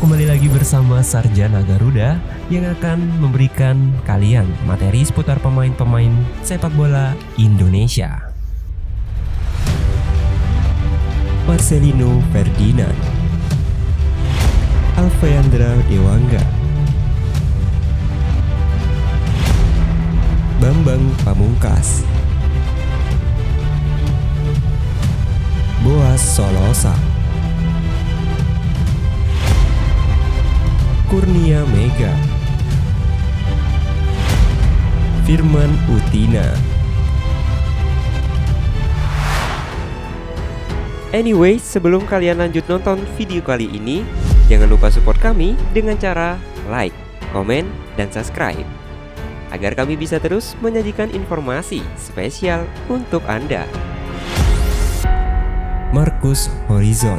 kembali lagi bersama Sarjana Garuda yang akan memberikan kalian materi seputar pemain-pemain sepak bola Indonesia. Marcelino Ferdinand, Alfeandra Dewangga, Bambang Pamungkas, Boas Solosa, Kurnia Mega, Firman Utina. Anyway, sebelum kalian lanjut nonton video kali ini, jangan lupa support kami dengan cara like, komen, dan subscribe agar kami bisa terus menyajikan informasi spesial untuk Anda. Marcus Horizon.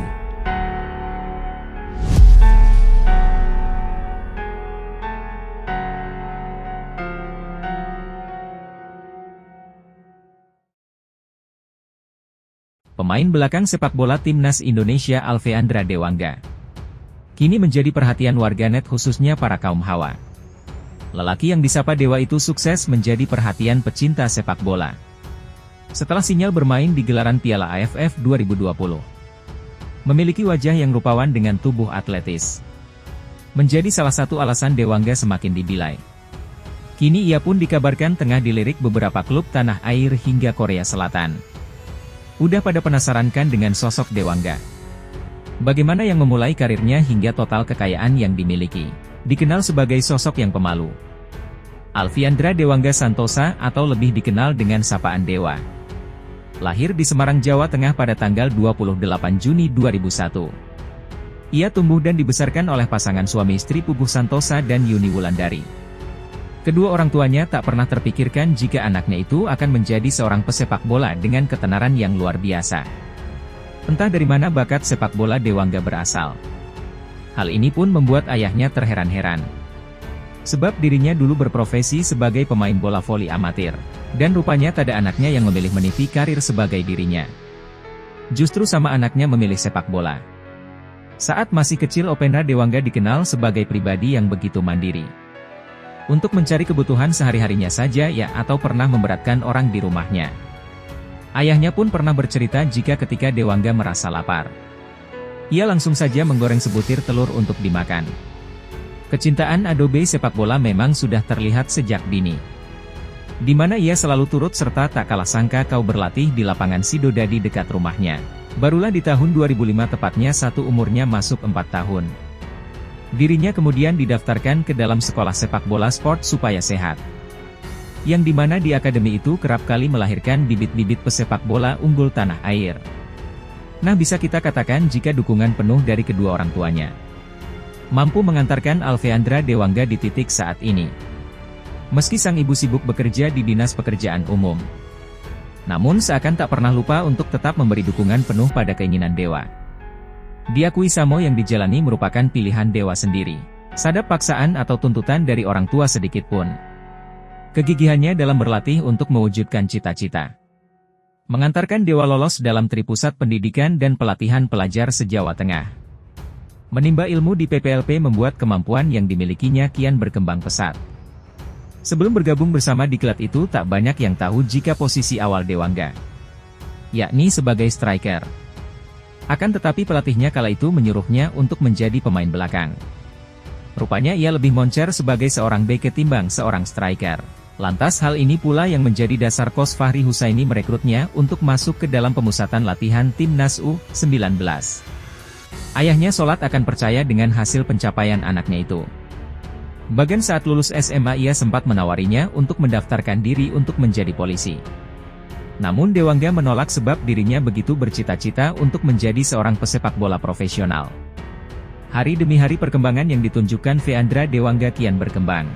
Pemain belakang sepak bola Timnas Indonesia Alfeandra Dewangga kini menjadi perhatian warganet khususnya para kaum hawa. Lelaki yang disapa Dewa itu sukses menjadi perhatian pecinta sepak bola setelah sinyal bermain di gelaran Piala AFF 2020. Memiliki wajah yang rupawan dengan tubuh atletis menjadi salah satu alasan Dewangga semakin dibilai. Kini ia pun dikabarkan tengah dilirik beberapa klub tanah air hingga Korea Selatan. Udah pada penasaran kan dengan sosok Dewangga? Bagaimana yang memulai karirnya hingga total kekayaan yang dimiliki? Dikenal sebagai sosok yang pemalu. Alfeandra Dewangga Santosa atau lebih dikenal dengan sapaan Dewa. Lahir di Semarang, Jawa Tengah pada tanggal 28 Juni 2001. Ia tumbuh dan dibesarkan oleh pasangan suami istri Puguh Santosa dan Yuni Wulandari. Kedua orang tuanya tak pernah terpikirkan jika anaknya itu akan menjadi seorang pesepak bola dengan ketenaran yang luar biasa. Entah dari mana bakat sepak bola Dewangga berasal. Hal ini pun membuat ayahnya terheran-heran. Sebab dirinya dulu berprofesi sebagai pemain bola voli amatir. Dan rupanya tak ada anaknya yang memilih meniti karir sebagai dirinya. Justru sama anaknya memilih sepak bola. Saat masih kecil Alfeandra Dewangga dikenal sebagai pribadi yang begitu mandiri. Untuk mencari kebutuhan sehari-harinya saja atau pernah memberatkan orang di rumahnya. Ayahnya pun pernah bercerita jika ketika Dewangga merasa lapar, ia langsung saja menggoreng sebutir telur untuk dimakan. Kecintaan adobe sepak bola memang sudah terlihat sejak dini. Di mana ia selalu turut serta tak kalah sangka kau berlatih di lapangan Sidodadi dekat rumahnya. Barulah di tahun 2005 tepatnya satu umurnya masuk 4 tahun. Dirinya kemudian didaftarkan ke dalam sekolah sepak bola sport supaya sehat. Yang dimana di akademi itu kerap kali melahirkan bibit-bibit pesepak bola unggul tanah air. Nah, bisa kita katakan jika dukungan penuh dari kedua orang tuanya mampu mengantarkan Alfeandra Dewangga di titik saat ini. Meski sang ibu sibuk bekerja di Dinas Pekerjaan Umum, namun seakan tak pernah lupa untuk tetap memberi dukungan penuh pada keinginan Dewa. Diakui Samo yang dijalani merupakan pilihan Dewa sendiri. Sadap paksaan atau tuntutan dari orang tua sedikit pun. Kegigihannya dalam berlatih untuk mewujudkan cita-cita mengantarkan Dewa lolos dalam Tripusat Pendidikan dan Pelatihan Pelajar se-Jawa Tengah. Menimba ilmu di PPLP membuat kemampuan yang dimilikinya kian berkembang pesat. Sebelum bergabung bersama diklat itu tak banyak yang tahu jika posisi awal Dewangga, yakni sebagai striker. Akan tetapi pelatihnya kala itu menyuruhnya untuk menjadi pemain belakang. Rupanya ia lebih moncer sebagai seorang bek ketimbang seorang striker. Lantas hal ini pula yang menjadi dasar Coach Fahri Husaini merekrutnya untuk masuk ke dalam pemusatan latihan Timnas U19. Ayahnya Solat akan percaya dengan hasil pencapaian anaknya itu. Bahkan saat lulus SMA ia sempat menawarinya untuk mendaftarkan diri untuk menjadi polisi. Namun Dewangga menolak sebab dirinya begitu bercita-cita untuk menjadi seorang pesepak bola profesional. Hari demi hari perkembangan yang ditunjukkan Alfeandra Dewangga kian berkembang.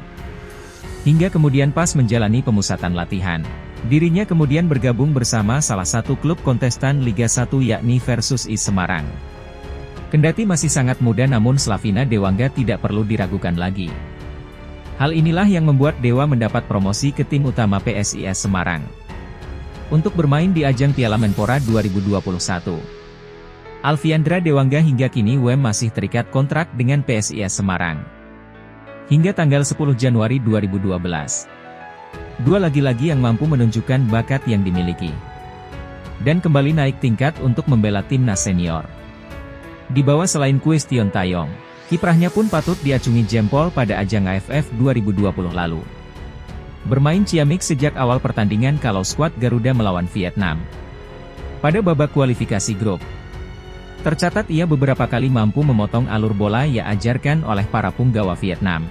Hingga kemudian pas menjalani pemusatan latihan, dirinya kemudian bergabung bersama salah satu klub kontestan Liga 1 yakni Versus IS Semarang. Kendati masih sangat muda namun Slavina Dewangga tidak perlu diragukan lagi. Hal inilah yang membuat Dewa mendapat promosi ke tim utama PSIS Semarang untuk bermain di ajang Piala Menpora 2021. Alfiandra Dewangga hingga kini masih terikat kontrak dengan PSIS Semarang. Hingga tanggal 10 Januari 2012. Dua lagi-lagi yang mampu menunjukkan bakat yang dimiliki. Dan kembali naik tingkat untuk membela timnas senior. Di bawah selain Kwestion Taeyong, kiprahnya pun patut diacungi jempol pada ajang AFF 2020 lalu. Bermain ciamik sejak awal pertandingan kalau skuad Garuda melawan Vietnam. Pada babak kualifikasi grup, tercatat ia beberapa kali mampu memotong alur bola yang ajarkan oleh para punggawa Vietnam.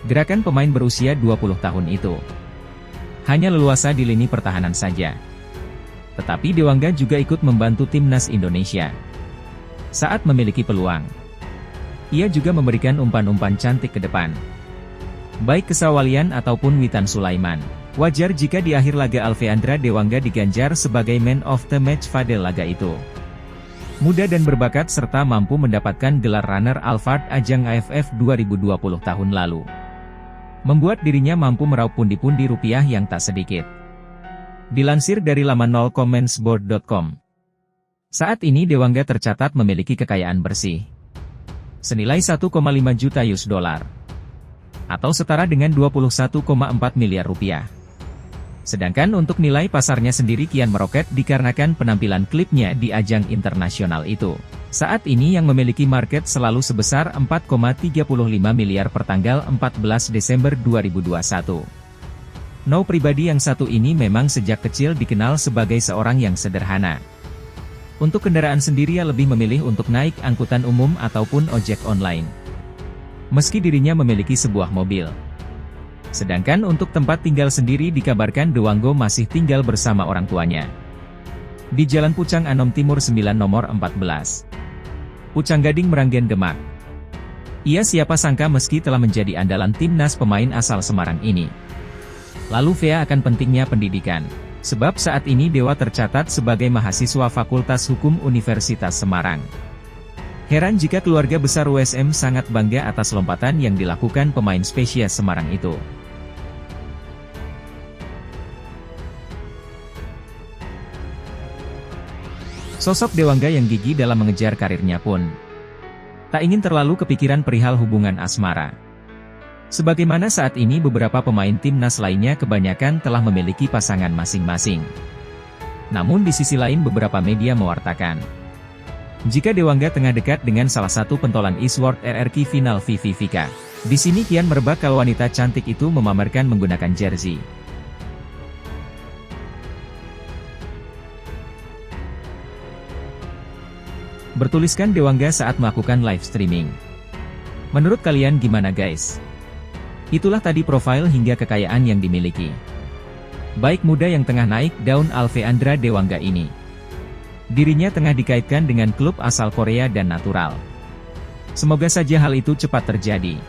Gerakan pemain berusia 20 tahun itu hanya leluasa di lini pertahanan saja. Tetapi Dewangga juga ikut membantu timnas Indonesia. Saat memiliki peluang, ia juga memberikan umpan-umpan cantik ke depan. Baik Kesawalian ataupun Witan Sulaiman. Wajar jika di akhir laga Alfiandra Dewangga diganjar sebagai man of the match pada laga itu. Muda dan berbakat serta mampu mendapatkan gelar runner Alphard ajang AFF 2020 tahun lalu. Membuat dirinya mampu meraup pundi-pundi rupiah yang tak sedikit. Dilansir dari laman nolcommensboard.com. Saat ini Dewangga tercatat memiliki kekayaan bersih senilai 1,5 juta US dollar atau setara dengan 21,4 miliar rupiah. Sedangkan untuk nilai pasarnya sendiri kian meroket dikarenakan penampilan klipnya di ajang internasional itu. Saat ini yang memiliki market selalu sebesar 4,35 miliar per tanggal 14 Desember 2021. No pribadi yang satu ini memang sejak kecil dikenal sebagai seorang yang sederhana. Untuk kendaraan sendiri ia lebih memilih untuk naik angkutan umum ataupun ojek online. Meski dirinya memiliki sebuah mobil. Sedangkan untuk tempat tinggal sendiri dikabarkan Dewangga masih tinggal bersama orang tuanya. Di Jalan Pucang Anom Timur 9 nomor 14. Pucang Gading Meranggen Demak. Ia siapa sangka meski telah menjadi andalan timnas pemain asal Semarang ini. Lalu Vea akan pentingnya pendidikan. Sebab saat ini Dewa tercatat sebagai mahasiswa Fakultas Hukum Universitas Semarang. Heran jika keluarga besar USM sangat bangga atas lompatan yang dilakukan pemain spesies Semarang itu. Sosok Dewangga yang gigih dalam mengejar karirnya pun tak ingin terlalu kepikiran perihal hubungan asmara. Sebagaimana saat ini beberapa pemain timnas lainnya kebanyakan telah memiliki pasangan masing-masing. Namun di sisi lain beberapa media mewartakan jika Dewangga tengah dekat dengan salah satu pentolan eSword RRQ final VVVK. Di sini kian merebak kalau wanita cantik itu memamerkan menggunakan jersey. Bertuliskan Dewangga saat melakukan live streaming. Menurut kalian gimana guys? Itulah tadi profil hingga kekayaan yang dimiliki. Baik muda yang tengah naik daun Alfiandra Dewangga ini. Dirinya tengah dikaitkan dengan klub asal Korea dan natural. Semoga saja hal itu cepat terjadi.